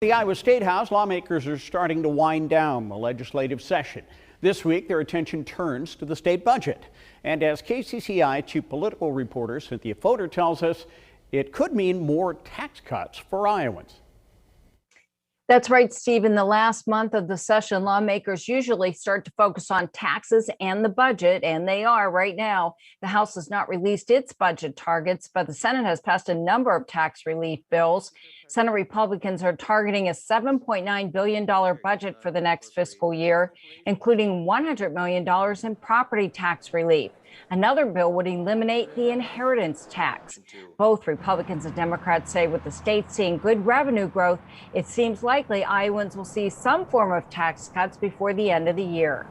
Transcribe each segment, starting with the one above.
The Iowa State House, lawmakers are starting to wind down the legislative session. This week, their attention turns to the state budget. And as KCCI chief political reporter Cynthia Fodor tells us, it could mean more tax cuts for Iowans. That's right, Steve. In the last month of the session, lawmakers usually start to focus on taxes and the budget, and they are right now. The House has not released its budget targets, but the Senate has passed a number of tax relief bills. Senate Republicans are targeting a $7.9 billion budget for the next fiscal year, including $100 million in property tax relief. Another bill would eliminate the inheritance tax. Both Republicans and Democrats say with the state seeing good revenue growth, it seems likely Iowans will see some form of tax cuts before the end of the year.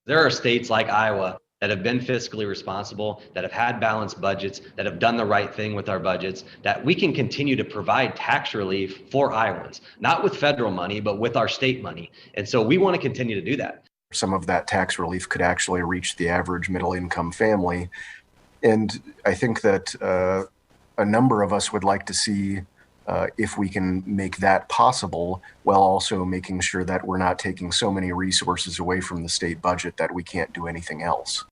There are states like Iowa that have been fiscally responsible, that have had balanced budgets, that have done the right thing with our budgets, that we can continue to provide tax relief for Iowans, not with federal money, but with our state money. And so we want to continue to do that. Some of that tax relief could actually reach the average middle income family. And I think that a number of us would like to see if we can make that possible, while also making sure that we're not taking so many resources away from the state budget that we can't do anything else.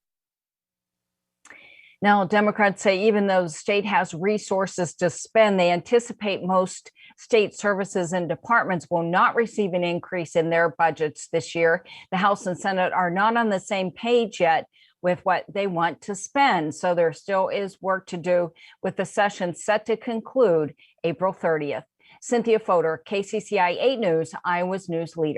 Now, Democrats say even though the state has resources to spend, they anticipate most state services and departments will not receive an increase in their budgets this year. The House and Senate are not on the same page yet with what they want to spend. So there still is work to do with the session set to conclude April 30th. Cynthia Fodor, KCCI 8 News, Iowa's news leader.